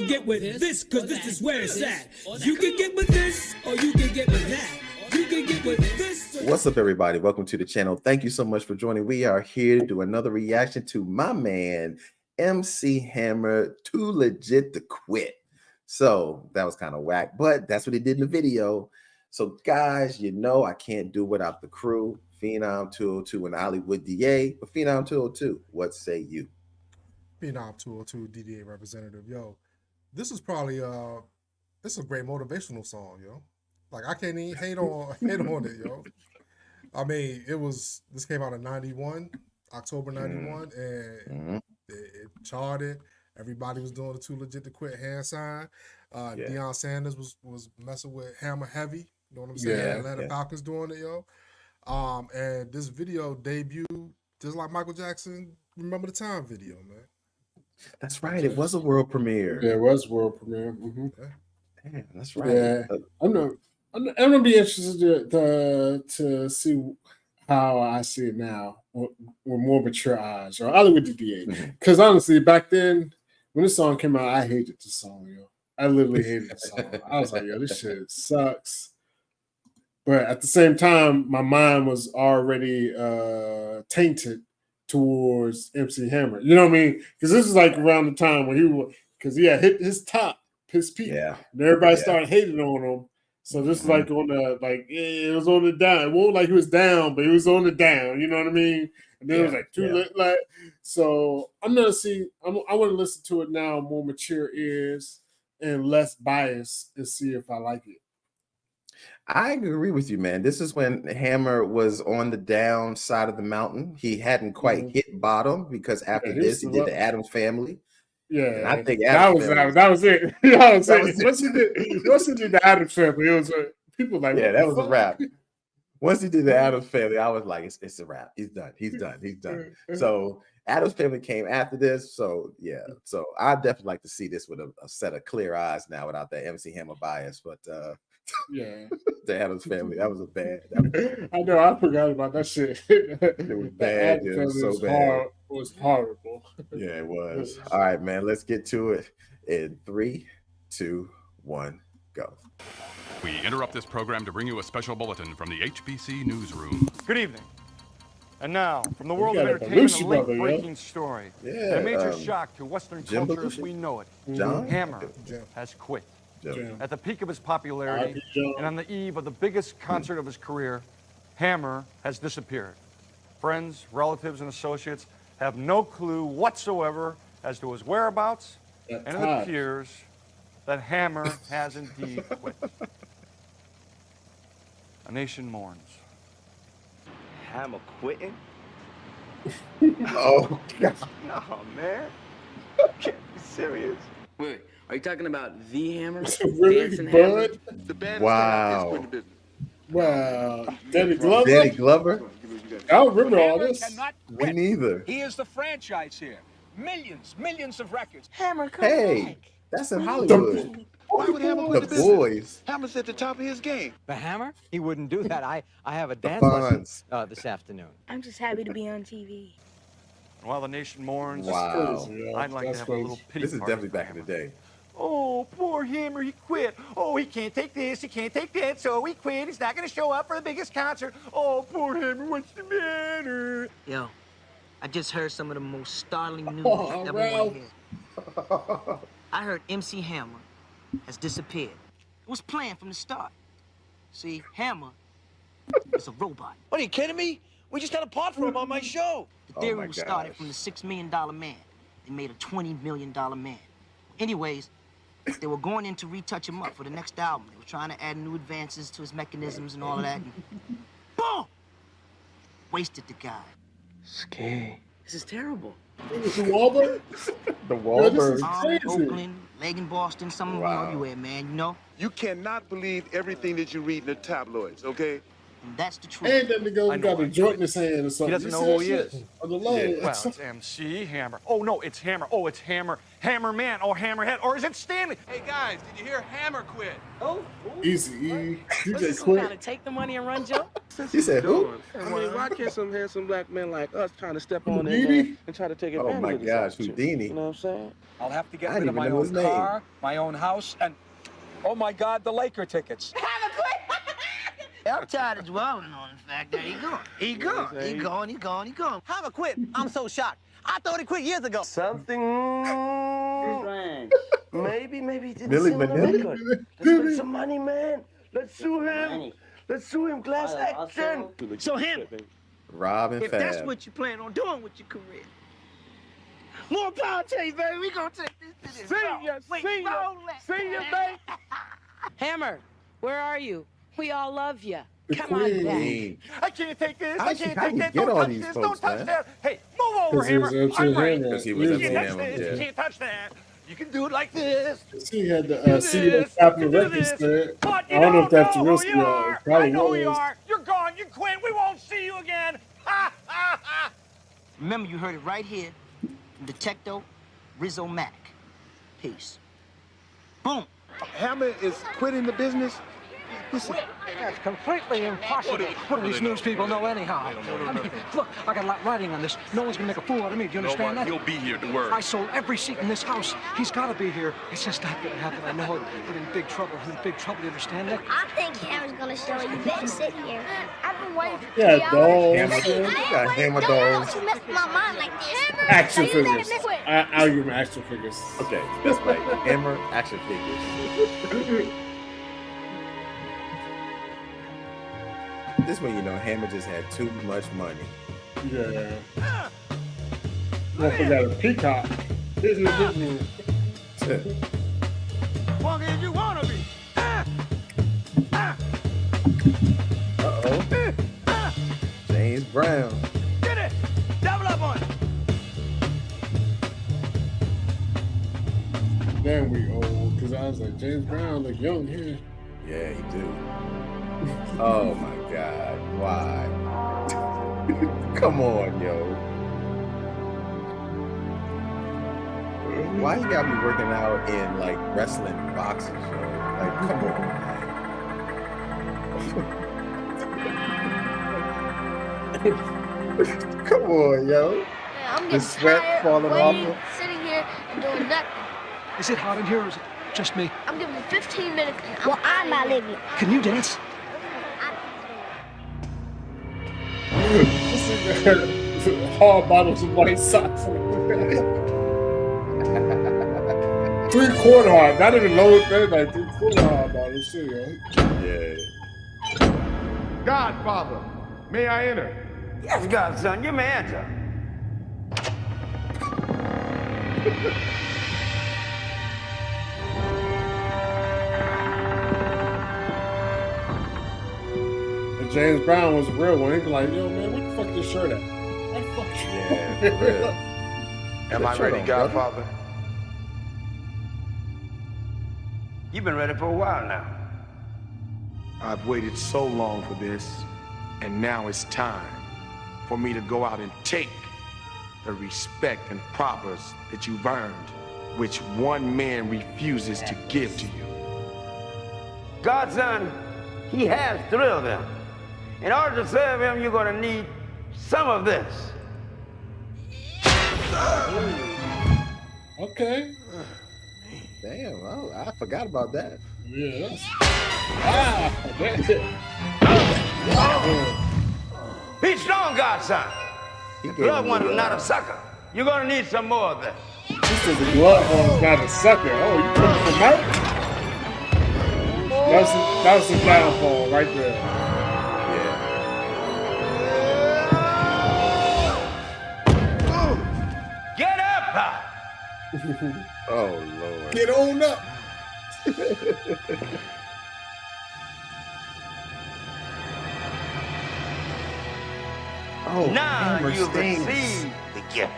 can get with this, cause this is where it's at. You can get with this, or you can get with that. You can get with this. What's up, everybody? Welcome to the channel. Thank you so much for joining. We are here to do another reaction to my man, MC Hammer, Too Legit to Quit. So that was kind of whack, but that's what he did in the video. So guys, you know I can't do without the crew, Phenom 202 and Hollywood DA. But Phenom 202, what say you? Phenom 202 DDA representative. Yo, this is probably it's a great motivational song, yo. Like I can't even hate on it, yo. I mean, this came out in 91, October 91, and it charted. Everybody was doing the Too Legit to Quit hand sign. Deion Sanders was messing with Hammer heavy. You know what I'm saying? Atlanta Falcons doing it, yo. And this video debuted just like Michael Jackson Remember the Time video, man. That's right. It was a world premiere. Yeah, it was world premiere. Damn, that's right. Yeah, I'm gonna be interested to see how I see it now with more mature eyes, or Hollywood DDA. Because honestly, back then when this song came out, I hated the song, yo. I literally hated the song. I was like, yo, this shit sucks. But at the same time, my mind was already tainted towards MC Hammer. You know what I mean? Because this is like around the time when he had hit his peak. Yeah. And everybody started hating on him. So this is like on the it was on the down. It wasn't like he was down, but he was on the down. You know what I mean? And then it was like too late. Like, so I'm gonna see. I want to listen to it now, more mature ears and less bias, and see if I like it. I agree with you, man. This is when Hammer was on the down side of the mountain. He hadn't quite hit bottom because after this, he did the Addams Family. Yeah, and I think that was it. You know what I'm saying? Once he did the Addams Family, it was people like, that was a wrap. Once he did the Addams Family, I was like, it's a wrap. He's done. He's done. So Addams Family came after this. So yeah, so I definitely like to see this with a set of clear eyes now without that MC Hammer bias. But the Addams Family, that was a bad. I know, I forgot about that shit. It was bad. It was so bad. It was horrible. Yeah, it was. All right, man. Let's get to it in 3, 2, 1, go. We interrupt this program to bring you a special bulletin from the HBC newsroom. Good evening. And now, from the world of entertainment, a late-breaking story. A major shock to Western culture as we know it. Hammer has quit. At the peak of his popularity, and on the eve of the biggest concert of his career, Hammer has disappeared. Friends, relatives, and associates have no clue whatsoever as to his whereabouts, and it appears that Hammer has indeed quit. A nation mourns. Hammer quitting? Oh, God. No, man. Can't be serious. Wait, are you talking about the Hammer? Really, Hammer? The band Wow. Wow. Danny Glover? Danny Glover? I don't remember all this. Me neither. He is the franchise here. Millions of records. Hammer, come back. That's in Hollywood. Why would Hammer quit the business? Boys. Hammer's at the top of his game. The Hammer? He wouldn't do that. I have a dance lesson this afternoon. I'm just happy to be on TV. While the nation mourns, I'd like to have a little pity This is party. definitely back in the day. Oh, poor Hammer, he quit. Oh, he can't take this, he can't take that, so he quit. He's not going to show up for the biggest concert. Oh, poor Hammer, what's the matter? Yo, I just heard some of the most startling news you've ever want to hear. I heard MC Hammer has disappeared. It was planned from the start. See, Hammer is a robot. What, are you kidding me? We just had a part for him on my show. The theory was started from the $6 million man. They made a $20 million man. Anyways, they were going in to retouch him up for the next album. They were trying to add new advances to his mechanisms and all of that. And boom! Wasted the guy. Scary. This is terrible. The Wahlberg? The Wahlberg. Oakland, leg in Boston, somewhere everywhere, man, you know? You cannot believe everything that you read in the tabloids, okay? And that's the truth. And that nigga got a joint in his hand or something. He doesn't know who he is. On the low. Well, it's MC Hammer. Oh, no, it's Hammer. Oh, it's Hammer. Hammerman or Hammerhead. Or is it Stanley? Hey, guys, did you hear Hammer quit? Oh, Eazy-E. DJ Quik. Quik. To take the money and run, Joe? He said, who? I mean, why can't some handsome black men like us trying to step on it and try to take advantage Oh my of this gosh, opportunity? Houdini. You know what I'm saying? I'll have to get I rid didn't of my even know own his name. car, my own house, and oh my God, the Laker tickets. I'm tired of dwelling on the fact that he gone. He gone. He gone. He gone. He gone. Hammer quit. I'm so shocked. I thought he quit years ago. Something strange. Maybe he didn't Milli see on the Vanilli? record. Let's make some money, man. Let's sue him. Let's sue him. Class action. So him, Rob and if that's Fab. what you plan on doing with your career, more power to you, baby. We gonna take this to this. See ya, baby. Hammer, where are you? We all love you. The Come on back. Queen. I can't take this. How I you can't get take that. all Don't touch these this. folks, Don't touch man? that. Hey, move over, 'Cause he was Hammer. MC I'm right. Hammer. Because he was You MC can't touch Hammer, this. yeah. You can't touch that. You can do it like this. He had the Do CEO this, Captain do Records this. said. But you I don't know if that's the know real who you CEO. are. It probably I know who you was. are. You're gone. You quit. We won't see you again. Ha, ha, ha. Remember, you heard it right here from Detecto Rizzo Mac. Peace. Boom. Hammer is quitting the business. Listen, That's completely impossible. What do these news people know anyhow? I mean, look, I got a lot riding on this. No one's gonna make a fool out of me. Do you understand that? He'll be here, don't worry. I sold every seat in this house. He's got to be here. It's just not gonna happen. I know it. We're in big trouble. I'm in big trouble. Do you understand that? I think Hammer's gonna show you. You better sit here. I've been waiting for Yeah, 3 hours. dolls. You got Hammer Don't dolls. you messed my mind like Hammer. Action so you better figures. miss- I'll give him action figures. Okay, that's right. Hammer action figures. This one, you know, Hammer just had too much money. Yeah. Don't forget a peacock. Walk as you wanna be. Uh-oh. James Brown. Get it. Double up on it. Then we old, because I was like, James Brown look young here. Yeah, he do. Oh my God, why? Come on, yo. Why you gotta be working out in like wrestling boxes, yo? Like, come on, man. Come on, yo. Yeah, I'm The getting sweat tired falling of off waiting, him. sitting here and doing nothing. Is it hot in here or is it just me? I'm giving you 15 minutes and I'm not leaving. Can you dance? Hard bottles of white socks. 3/4 hard, not even low, they're like 3/4 hard bottles too, yo. Yeah. Godfather, may I enter? Yes, godson, you may enter. And James Brown was a real one. He'd be like, yo, man, what the fuck your shirt at? What the fuck? Yeah, for real. Am I ready, Godfather? You've been ready for a while now. I've waited so long for this, and now it's time for me to go out and take the respect and propers that you've earned, which one man refuses to give to you. Godson, he has thrilled them. In order to serve him, you're gonna need some of this. Okay. Damn, well, I forgot about that. Yeah. Be strong, godson. He If gave love him one the, is not a sucker, you're gonna need some more of this. He said the glove one's not a sucker. Oh, you coming from out? That was the downfall right there. Get up, pal. Oh, Lord. Get on up. Oh, Now Hammer you've stings. received the gift.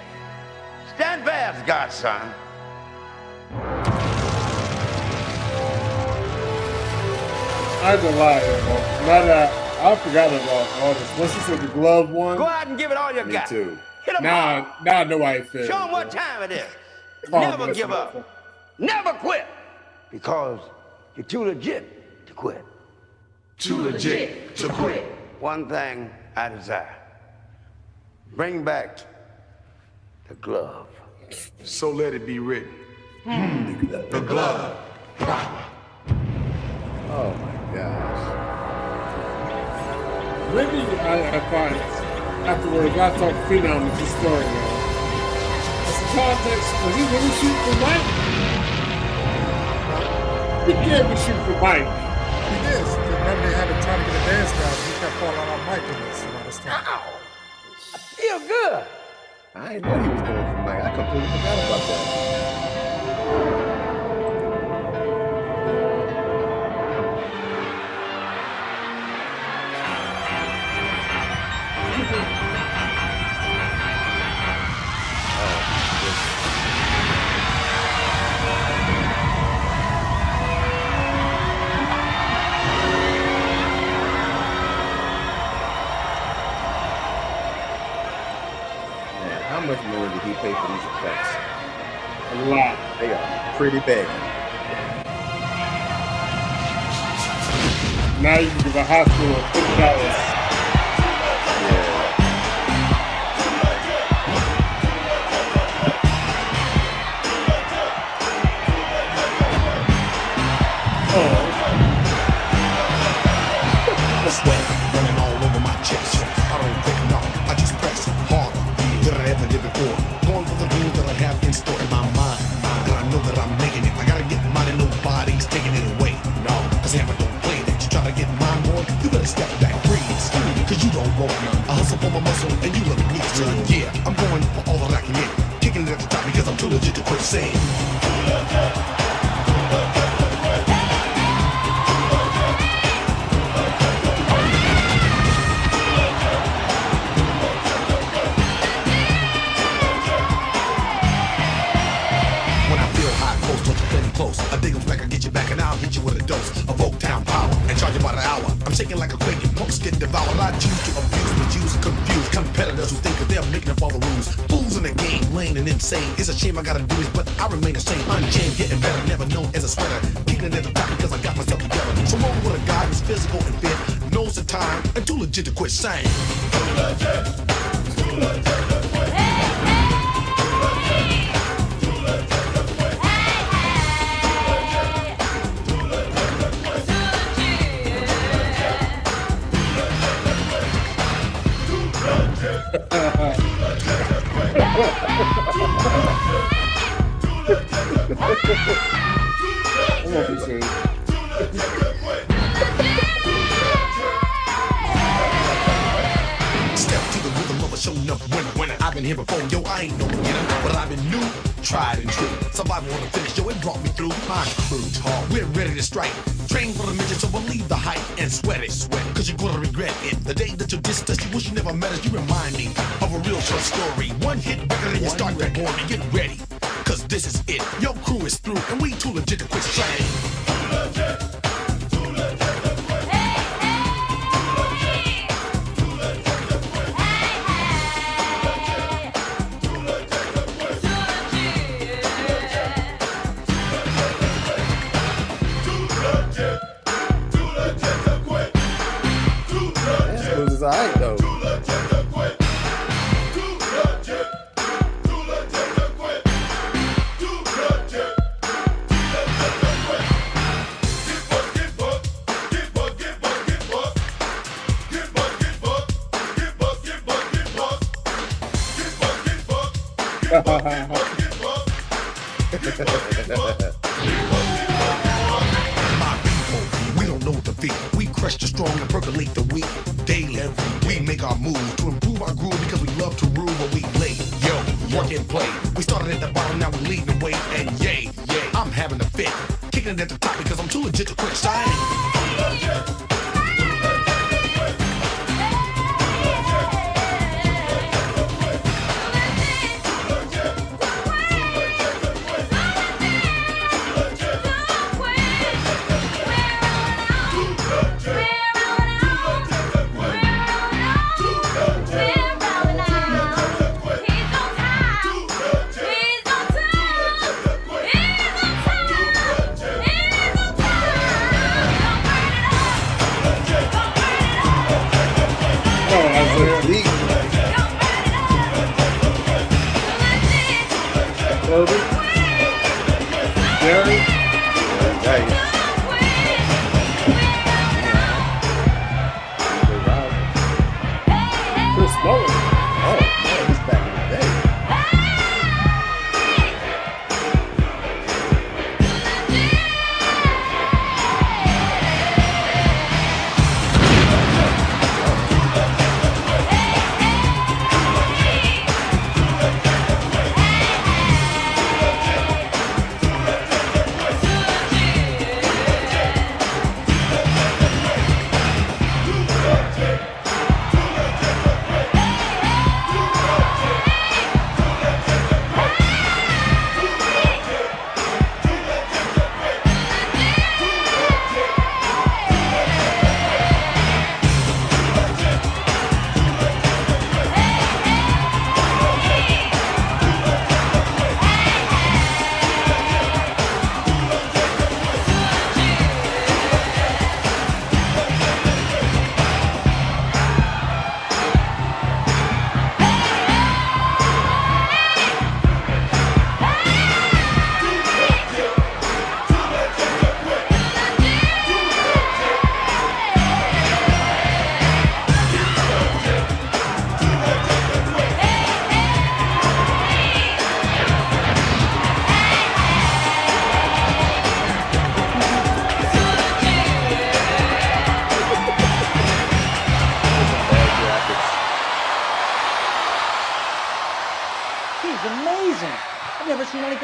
Stand fast, godson. I ain't gonna lie, yo. Now that I forgot about all this. What's this with the glove one? Go out and give it all you got. Me too. Hit 'em Now I know why it failed. Show them what time it is. Oh, Never give up. Never quit. Because you're too legit to quit. Too legit to quit. One thing I desire. Bring back the glove. So let it be written. The glove. Oh my gosh. Maybe I find afterwards I talk to Phenom with this story, man. What's the context? Was he really shooting for Mike? He can't be shooting for Mike. He is. Remember they had to try to get a dance down. He kept falling out on Mike in this time. Ow! I feel good. I didn't know he was going for Mike. I completely forgot about that. How much more did he pay for these effects? A lot. They are pretty big. Now you can give a hospital $50. Sweat running all over my chest. I don't think no, I just press harder than I ever did before. Going for the dreams that I have in store in my mind. And I know that I'm making it. I gotta get mine and nobody's taking it away. No, cause Hammer don't play that. You try to get mine more, you better step back, freeze. Cause you don't want none. I hustle for my muscle and you look me, son. Yeah, I'm going for all that I can get. Kicking it at the top because I'm too legit to quit saying. Close. I dig 'em back, I get you back, and I'll hit you with a dose of Oaktown power and charge you by the hour. I'm shaking like a quake, and punks get devoured. I choose to abuse, misuse, and confuse competitors who think that they're making up all the rules. Fools in the game, lame and insane. It's a shame I gotta do this, but I remain the same. Unchained, getting better, never known as a sweater. Kicking it at the top because I got myself together. So wrong with a guy who's physical and fit, knows the time, and too legit to quit saying. Too legit to quit. Step to the rhythm of a show enough winner. I've been here before, yo, I ain't no beginner, but I've been new, tried and true. Survival on the finish, yo, it brought me through. My crew's hard, we're ready to strike. Train for the midget, so believe the hype and sweat it, cause you're gonna regret it. The day that you dissed us, you wish you never met us, you remind me of a real true story. One hit record and you start that board and get ready, cause this is it. Your crew is through, and we too legit to quit saying. Too legit. It's alright though. We don't know defeat. We crush the strong and percolate the weak. Daily, we make our moves to improve our groove because we love to rule what we lay. Yo, work and play. We started at the bottom, now we leading the way. And yay, I'm having a fit. Kicking it at the top because I'm too legit to quit signing. Kirby. Jerry. Chris Mullin. Oh, man, he's back in the day.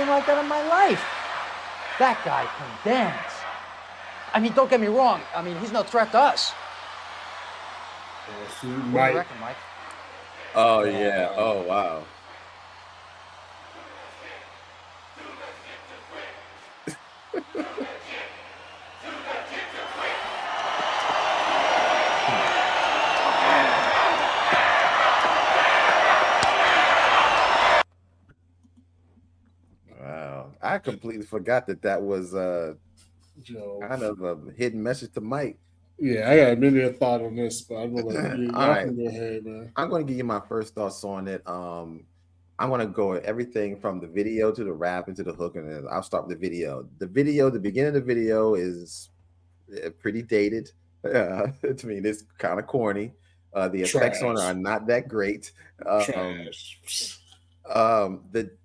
Like that in my life. That guy can dance. I mean, don't get me wrong. I mean, he's no threat to us. What do you reckon, Mike? Oh, yeah. Oh, wow. I completely forgot that was kind of a hidden message to Mike. Yeah, I got many a thought on this, but I'm gonna you all right. Go ahead, man. I'm gonna give you my first thoughts on it. I'm gonna go at everything from the video to the rap and to the hook, and then I'll start with the video. The beginning of the video is pretty dated. To me, it's kind of corny. The effects on it are not that great.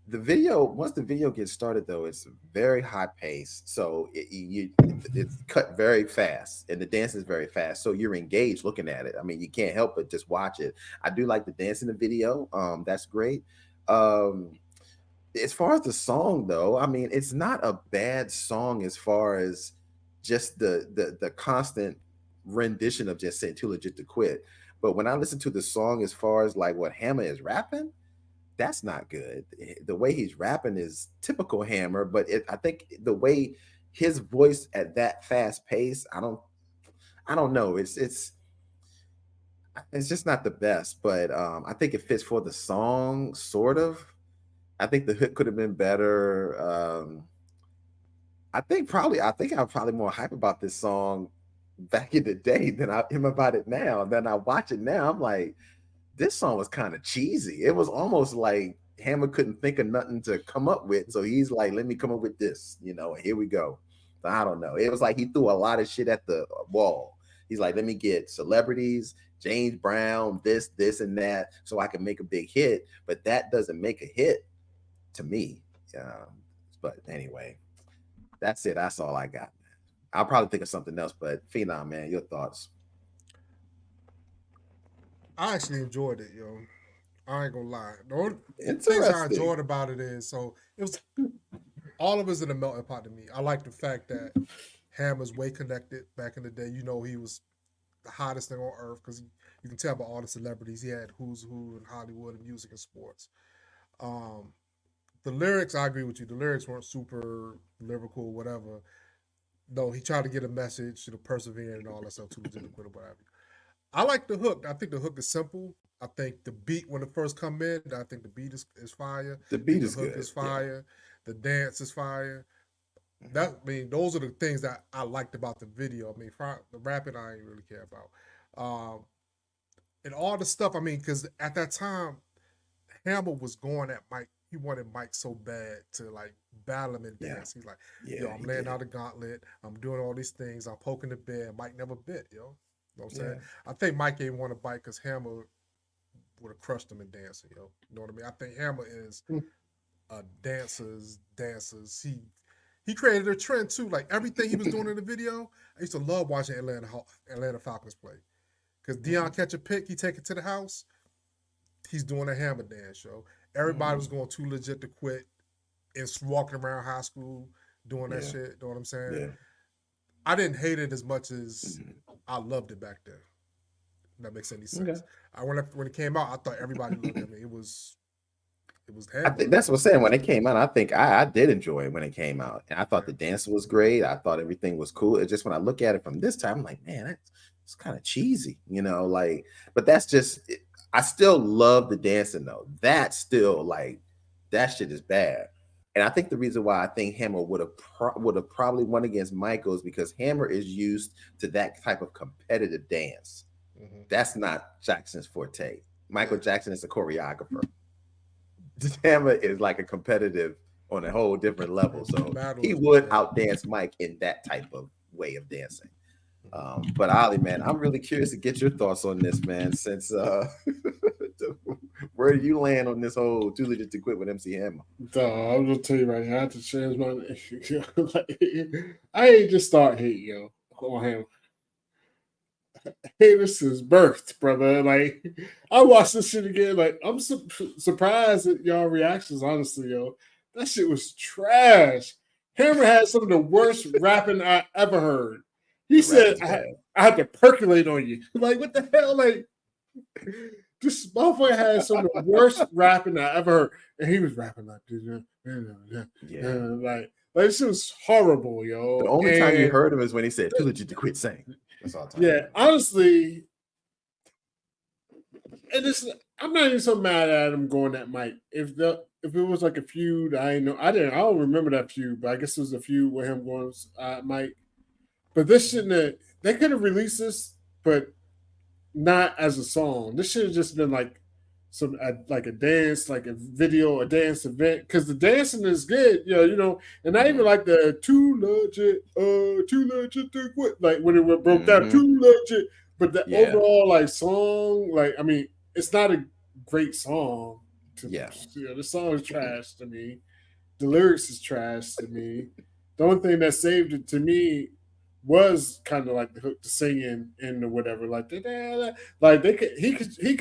The video, once the video gets started though, it's very high pace, so it's cut very fast, and the dance is very fast, so you're engaged looking at it. I mean, you can't help but just watch it. I do like the dance in the video. That's great. As far as the song though, I mean, it's not a bad song as far as just the constant rendition of just saying "Too Legit to Quit." But when I listen to the song, as far as like what Hammer is rapping, that's not good. The way he's rapping is typical Hammer, but I think the way his voice at that fast pace, I don't know. It's just not the best, but I think it fits for the song, sort of. I think the hook could have been better. I think I'm probably more hype about this song back in the day than I am about it now. Then I watch it now, I'm like, this song was kind of cheesy. It was almost like Hammer couldn't think of nothing to come up with, so he's like, let me come up with this, and here we go. I don't know. It was like he threw a lot of shit at the wall. He's like, let me get celebrities, James Brown, this, and that, so I can make a big hit. But that doesn't make a hit to me. But anyway, that's it. That's all I got. I'll probably think of something else, but Phenom, man, your thoughts? I actually enjoyed it, yo. I ain't gonna lie. The only things I enjoyed about it is, so it was all of it's in a melting pot to me. I like the fact that Hammer's way connected back in the day. He was the hottest thing on earth because you can tell by all the celebrities he had, who's who in Hollywood and music and sports. The lyrics, I agree with you. The lyrics weren't super lyrical, whatever. No, he tried to get a message, persevere and all that stuff too, whatever. I like the hook. I think the hook is simple. I think the beat, when it first come in, I think the beat is fire. The beat is good. The hook is fire. Yeah. The dance is fire. Those are the things that I liked about the video. The rapping I ain't really care about. and all the stuff. I mean, because at that time, Hammer was going at Mike. He wanted Mike so bad to like battle him and dance. He's like, yo, I'm laying out a gauntlet. I'm doing all these things. I'm poking the bear. Mike never bit, yo. You know what I'm saying? I think Mike ain't want to bite because Hammer would have crushed him in dancing, yo. You know what I mean? I think Hammer is a dancers. He created a trend too. Like everything he was doing in the video, I used to love watching Atlanta Falcons play. Because Deion catch a pick, he take it to the house. He's doing a Hammer dance, yo. Everybody was going too legit to quit and walking around high school doing that shit. You know what I'm saying? Yeah. I didn't hate it as much as I loved it back then. If that makes any sense. Okay. When it came out, I thought everybody looked at me. It was I think that's what I'm saying. When it came out, I think I did enjoy it when it came out. And I thought the dance was great. I thought everything was cool. It's just when I look at it from this time, I'm like, man, it's kind of cheesy, you know, like, but that's just, I still love the dancing though. That's still like, that shit is bad. And I think the reason why I think Hammer would have probably won against Michael is because Hammer is used to that type of competitive dance. That's not Jackson's forte. Michael Jackson is a choreographer. Hammer is like a competitive on a whole different level. So he would outdance Mike in that type of way of dancing. But Ali, man, I'm really curious to get your thoughts on this, man, since where do you land on this whole Too Legit to Quit with MC Hammer? I'm gonna tell you right now, I have to change my name. I ain't just start hating, yo, on him. Hey, this is birthed, brother. Like, I watched this shit again. Like, I'm surprised at y'all reactions, honestly, yo. That shit was trash. Hammer had some of the worst rapping I ever heard. He said, I had to percolate on you. Like, what the hell? Like, this motherfucker had some of the worst rapping I ever heard. And he was rapping like this. Like this shit was horrible, yo. The only time you heard him is when he said, Too Legit to Quit saying. That's all time. Yeah, honestly, and I'm not even so mad at him going that mic. If it was like a feud, I don't remember that feud, but I guess it was a feud with him going Mike. But this shouldn't have, they could have released this, but not as a song. This should have just been like like a dance, like a video, a dance event, because the dancing is good, you know, and I even like the Too Legit to Quit, like when it broke down, Too Legit, but the overall like song, like, I mean, it's not a great song. The song is trash to me. The lyrics is trash to me. The only thing that saved it to me was kind of like the hook, the singing and the whatever, like he could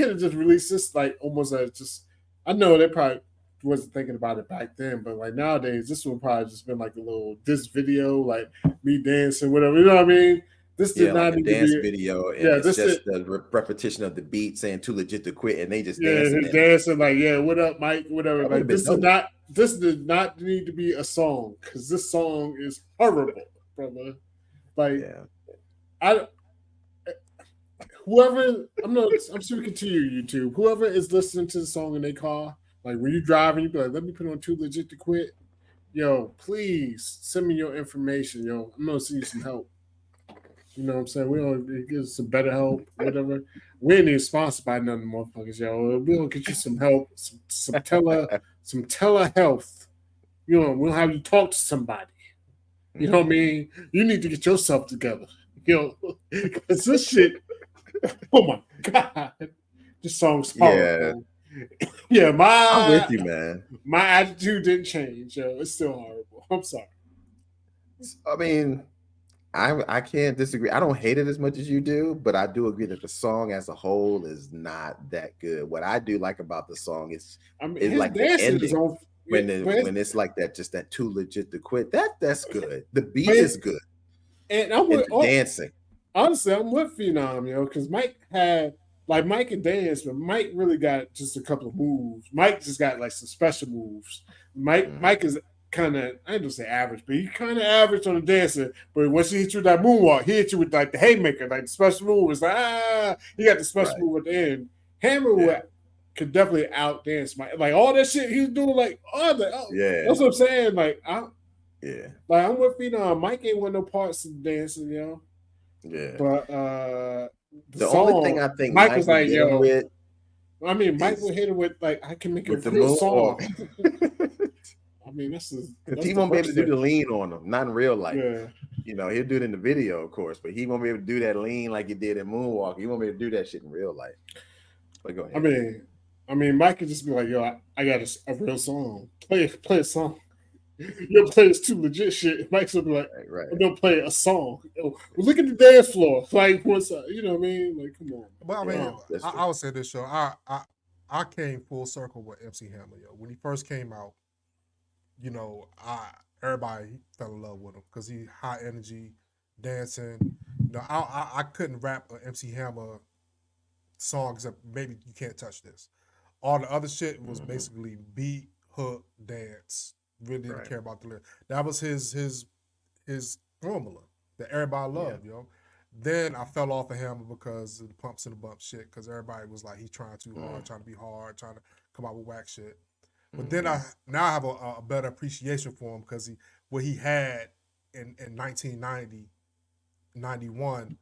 have just released this like almost as just, I know they probably wasn't thinking about it back then, but like nowadays this would probably just been like a little this video, like me dancing, whatever, you know what I mean? This did not like need a dance to be video, and it's just the repetition of the beat saying Too Legit to Quit, and they just dancing like, what up, Mike, whatever. Like this did not need to be a song, because this song is horrible, brother. Like, I'm speaking to you, YouTube. Whoever is listening to the song in their car, like when you driving, you be like, let me put on Too Legit to Quit. Yo, please send me your information, yo. I'm gonna see you some help. You know what I'm saying? We don't get some better help, whatever. We ain't even sponsored by none of the motherfuckers, yo. We'll get you some help, some telehealth. You know, we'll have you talk to somebody. You know what I mean? You need to get yourself together. You know, because this shit, oh my God. This song's horrible. Yeah, I'm with you, man. My attitude didn't change, yo. It's still horrible. I'm sorry. I mean, I can't disagree. I don't hate it as much as you do, but I do agree that the song as a whole is not that good. What I do like about the song is like the ending. When it's like that, just that Too Legit to Quit, that's good. The beat is good, and I'm with dancing. Honestly, I'm with Phenom, yo, because Mike had like Mike can dance, but Mike really got just a couple of moves. Mike just got like some special moves. Mike is kind of, I ain't gonna say average, but he's kind of average on the dancing. But once he hit you with that moonwalk, he hit you with like the haymaker, like the special move. It's like he got the special move at the end. Hammer could definitely out dance Mike. Like all that shit he's doing, like that's what I'm saying. Like I'm with Mike ain't want no parts of dancing, yo. Yeah. But The only thing I think Mike was like, yo, with, I mean, Mike would hit it with like, I can make a real song. I mean, this is because he won't be able to do the lean on him, not in real life. Yeah. You know, he'll do it in the video, of course, but he won't be able to do that lean like he did in Moonwalk. He won't be able to do that shit in real life. But go ahead. I mean, Mike could just be like, yo, I got a real song. Play a song. You'll play this too legit shit. Mike's will be like, right. I'm gonna play a song. Well, look at the dance floor. Like, what's up? You know what I mean? Like, come on. But I mean, I would say this, show. I came full circle with MC Hammer, yo. When he first came out, you know, everybody fell in love with him because he high energy, dancing. You know, I couldn't rap an MC Hammer song except maybe You Can't Touch This. All the other shit was basically beat, hook, dance. Really didn't care about the lyrics. That was his formula that everybody loved, yo. Then I fell off of Hammer because of the pumps and the bumps shit, because everybody was like, he's trying too hard, trying to be hard, trying to come out with whack shit. But then I have a better appreciation for him because what he had in 1990, 91,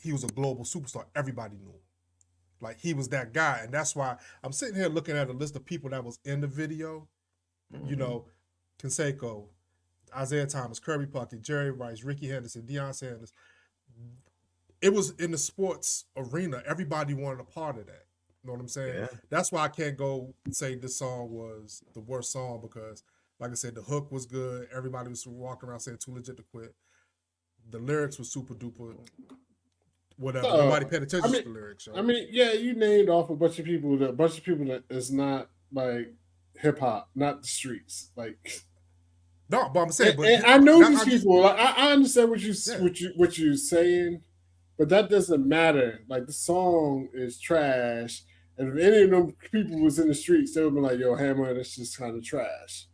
he was a global superstar. Everybody knew him. Like, he was that guy. And that's why I'm sitting here looking at a list of people that was in the video. You know, Canseco, Isiah Thomas, Kirby Puckett, Jerry Rice, Rickey Henderson, Deion Sanders. It was in the sports arena. Everybody wanted a part of that. You know what I'm saying? Yeah. That's why I can't go say this song was the worst song because, like I said, the hook was good. Everybody was walking around saying too legit to quit. The lyrics were super duper. Whatever. Nobody paid attention to the lyrics. Yo. I mean, yeah, you named off a bunch of people that is not like hip hop, not the streets. Like, no, but I'm saying, and I know these people. Like, I understand what you're saying, but that doesn't matter. Like, the song is trash, and if any of them people was in the streets, they would be like, "Yo, Hammer, that's just kind of trash."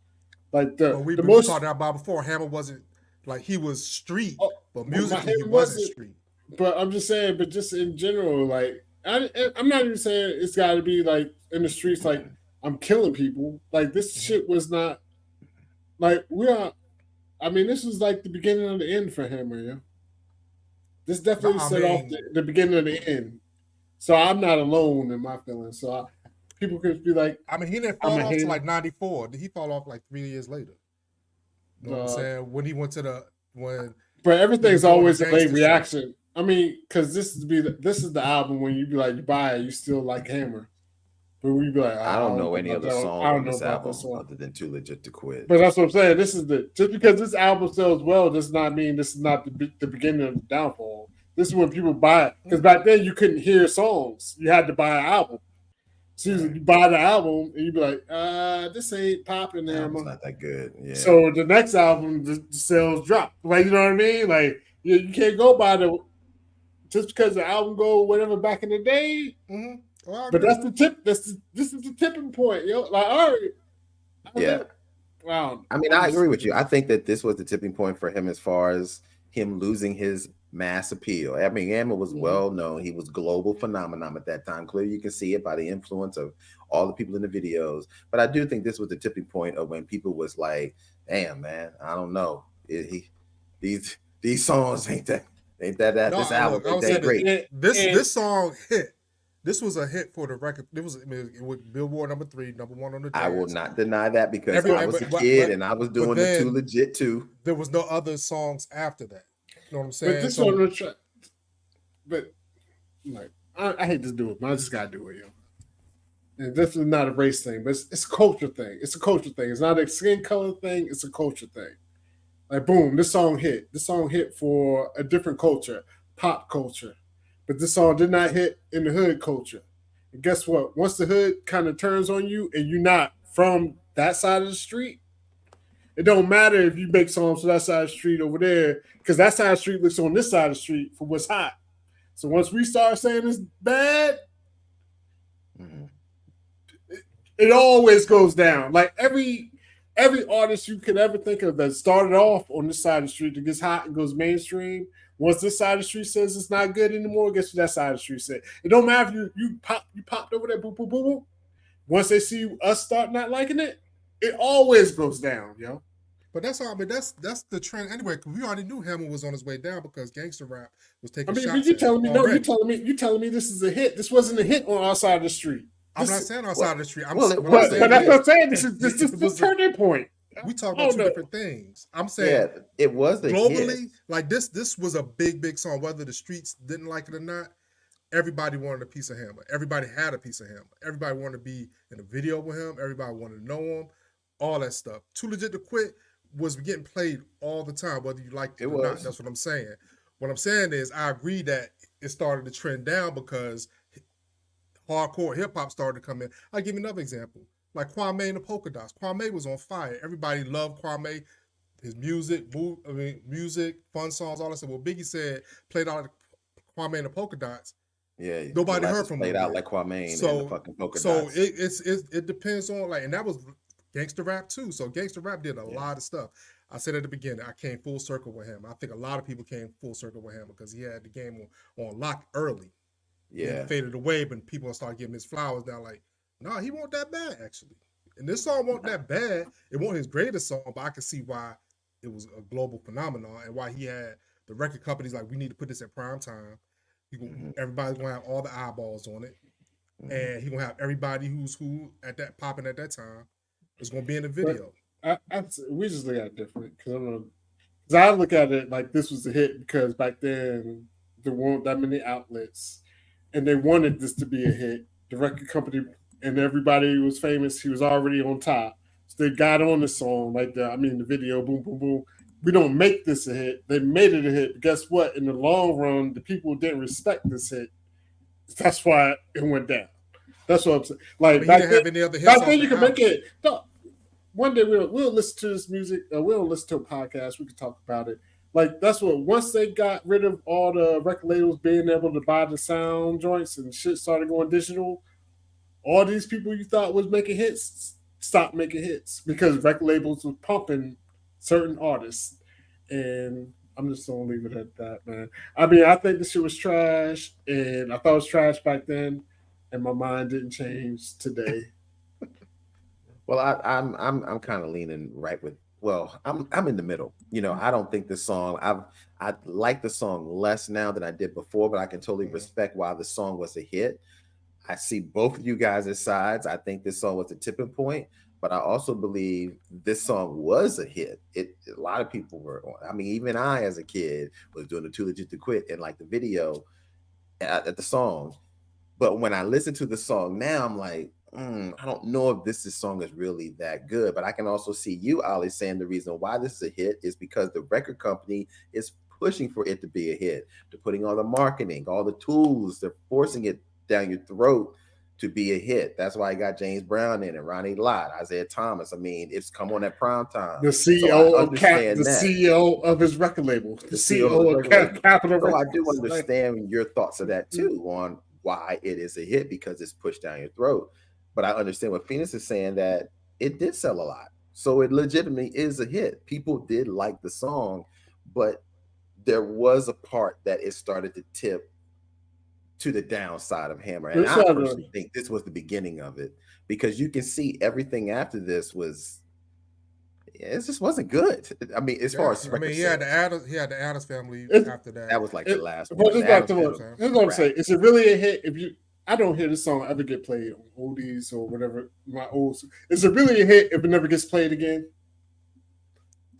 Like we talked about before. Hammer wasn't like he was street, but musically he wasn't street. But I'm just saying, but just in general, like I'm not even saying it's got to be like in the streets, like I'm killing people. Like, this shit was not like I mean, this was like the beginning of the end for Hammer, yeah. This definitely set off the beginning of the end. So I'm not alone in my feelings. So people could be like, I mean, he didn't fall off to like 94. Did he fall off like 3 years later? You know what I'm saying? When he went to but everything's always a late reaction. I mean, because this is the album when you be like, you buy it, you still like Hammer. But we be like, I don't know any other song on this album other than Too Legit to Quit. But that's what I'm saying. This is just because this album sells well does not mean this is not the beginning of the downfall. This is when people buy it. Because back then you couldn't hear songs. You had to buy an album. So you buy the album and you be like, this ain't popping, Hammer. It's not that good. Yeah. So the next album, the sales drop. Like, you know what I mean? Like, you can't go by just because the album go whatever back in the day. Mm-hmm. Well, but that's the tip. This is the tipping point, yo. Like, all right. Yeah. Wow. I mean, I agree with you. I think that this was the tipping point for him as far as him losing his mass appeal. I mean, Hammer was well known. He was global phenomenon at that time. Clearly, you can see it by the influence of all the people in the videos. But I do think this was the tipping point of when people was like, "Damn, man, I don't know. These songs ain't that this album ain't that great." This song hit. This was a hit for the record. It was Billboard '3, #1 on the dance. I will not deny that because I was a kid and I was doing the Too Legit too. There was no other songs after that. You know what I'm saying? But this one was but like I hate to do it, but I just gotta do it, yo. And this is not a race thing, but it's a culture thing. It's a culture thing. It's not a skin color thing. It's a culture thing. Like, boom, this song hit. This song hit for a different culture, pop culture. But this song did not hit in the hood culture. And guess what? Once the hood kind of turns on you and you're not from that side of the street, it don't matter if you make songs for that side of the street over there, because that side of the street looks on this side of the street for what's hot. So once we start saying it's bad, it always goes down. Like every artist you could ever think of that started off on this side of the street that gets hot and goes mainstream, once this side of the street says it's not good anymore, guess what that side of the street said? It don't matter if you popped over there, boop, boop, boop, boop. Once they see us start not liking it, it always goes down, yo. But that's all. I mean, that's the trend anyway. Because we already knew Hammer was on his way down because gangster rap was taking shots. But you telling me this is a hit. This wasn't a hit on our side of the street. I'm not saying outside of the street. But that's what I'm saying. This is the turning point. We talk about two different things. I'm saying it was globally, hit. like this was a big song. Whether the streets didn't like it or not, everybody wanted a piece of Hammer. Everybody had a piece of Hammer. Everybody wanted to be in a video with him. Everybody wanted to know him. All that stuff. Too Legit to Quit was getting played all the time, whether you liked it or not. That's what I'm saying. What I'm saying is I agree that it started to trend down because hardcore hip hop started to come in. I'll give you another example. Like Kwame and the Polka Dots. Kwame was on fire. Everybody loved Kwame. His music, fun songs, all that stuff. Well, Biggie said played out like Kwame and the Polka Dots. Yeah, nobody heard from him. Played out like Kwame and the fucking Polka Dots. So it depends on like, and that was gangster rap too. So gangster rap did a lot of stuff. I said at the beginning, I came full circle with him. I think a lot of people came full circle with him because he had the game on lock early. Yeah, and it faded away, but people started giving his flowers down like. No, he wasn't that bad, actually. And this song wasn't that bad. It wasn't his greatest song, but I could see why it was a global phenomenon and why he had the record companies like, we need to put this at prime time. Everybody's going to have all the eyeballs on it. And he's going to have everybody who's who at that popping at that time is going to be in the video. We just look at it different. Because I look at it like this was a hit because back then there weren't that many outlets and they wanted this to be a hit. The record company... and everybody was famous. He was already on top. So they got on the song, like the video, boom, boom, boom. We don't make this a hit. They made it a hit. But guess what? In the long run, the people didn't respect this hit. That's why it went down. That's what I'm saying. Like back then you can make it. No, one day we'll listen to this music. We'll listen to a podcast. We can talk about it. Like that's what. Once they got rid of all the record labels being able to buy the sound joints and shit started going digital. All these people you thought was making hits stopped making hits because record labels were pumping certain artists. And I'm just going to leave it at that, man. I mean, I think this shit was trash, and I thought it was trash back then, and my mind didn't change today. Well, I'm kind of leaning right with. Well, I'm in the middle. You know, I don't think this song. I like the song less now than I did before, but I can totally respect why the song was a hit. I see both of you guys' sides. I think this song was a tipping point, but I also believe this song was a hit. A lot of people were on. I mean, even I, as a kid, was doing the Too Legit to Quit and like the video at the song. But when I listen to the song now, I'm like, I don't know if this song is really that good. But I can also see you, Ali, saying the reason why this is a hit is because the record company is pushing for it to be a hit. They're putting all the marketing, all the tools, they're forcing it down your throat to be a hit. That's why I got James Brown in it, Ronnie Lott, Isiah Thomas. I mean, it's come on at prime time. The CEO CEO of his record label, the CEO of Capitol. So I do understand your thoughts of that too on why it is a hit because it's pushed down your throat. But I understand what Phoenix is saying that it did sell a lot, so it legitimately is a hit. People did like the song, but there was a part that it started to tip to the downside of Hammer. And I personally think this was the beginning of it because you can see everything after this it just wasn't good. I mean, as far as he had the Addams Family after that. That was like the last one. Here's what I'm saying. Is it really a hit I don't hear this song ever get played on oldies or whatever. Is it really a hit if it never gets played again?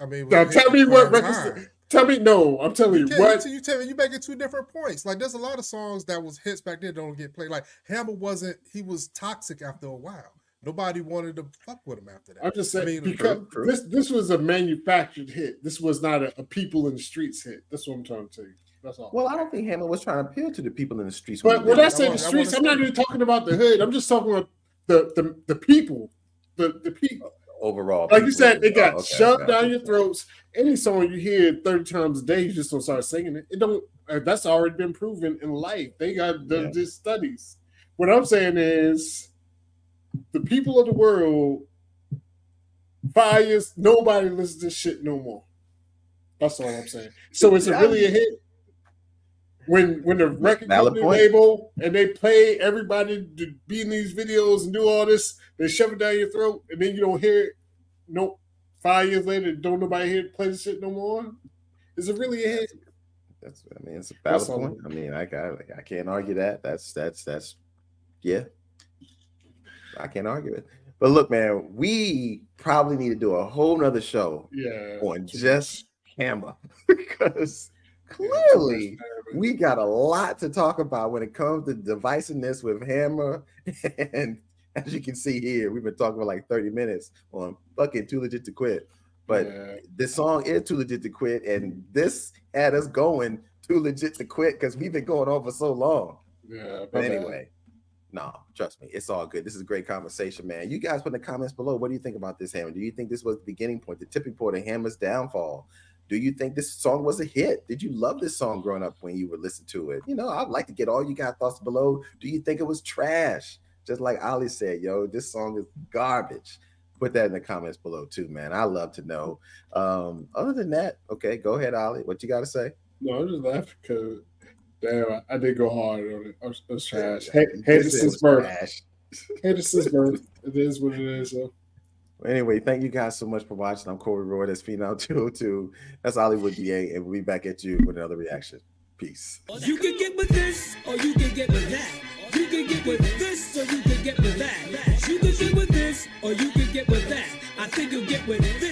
I mean, now tell me what records. Tell me, no, I'm telling you what. You tell me, you making two different points. Like, there's a lot of songs that was hits back then don't get played. Like, Hammer he was toxic after a while. Nobody wanted to fuck with him after that. I'm just saying, because this was a manufactured hit. This was not a people in the streets hit. That's what I'm trying to tell you. That's all. Well, I don't think Hammer was trying to appeal to the people in the streets. But when I say the streets, I'm not even talking about the hood. I'm just talking about the people. The people. Overall, like you said, it got shoved down your throats. Any song you hear 30 times a day, you just don't start singing it. It don't. That's already been proven in life. They got these studies. What I'm saying is, the people of the world, 5 years, nobody listens to this shit no more. That's all I'm saying. So is it really a hit? When the record company label and they pay everybody to be in these videos and do all this, they shove it down your throat, and then you don't hear it. Nope. 5 years later, don't nobody hear play the shit no more? Is it really a hit? It's a valid point. I mean, I can't argue that. That's yeah. I can't argue it. But look, man, we probably need to do a whole nother show on just Hammer because clearly we got a lot to talk about when it comes to divisiveness with Hammer. And as you can see here, we've been talking for like 30 minutes on fucking Too Legit to Quit. But this song is Too Legit to Quit, and this had us going too legit to quit because we've been going on for so long. Yeah. But anyway, no, trust me, it's all good. This is a great conversation, man. You guys put in the comments below, what do you think about this, Hammer? Do you think this was the beginning point, the tipping point of Hammer's downfall? Do you think this song was a hit? Did you love this song growing up when you were listening to it? You know, I'd like to get all you guys' thoughts below. Do you think it was trash? Just like Ali said, yo, this song is garbage. Put that in the comments below too, man. I love to know. Other than that, okay, go ahead, Ali. What you got to say? No, I'm just laughing because damn, I did go hard on it. It was trash. Henderson's birth. Henderson's birth. It is what it is. So. Anyway, thank you guys so much for watching. I'm Corey Roy. That's Phenom 202. That's Hollywood DA, and we'll be back at you with another reaction. Peace. You can get with this, or you can get with that. You can get with this, or you can get with that. You can get with this, or you can get with that. I think you'll get with this.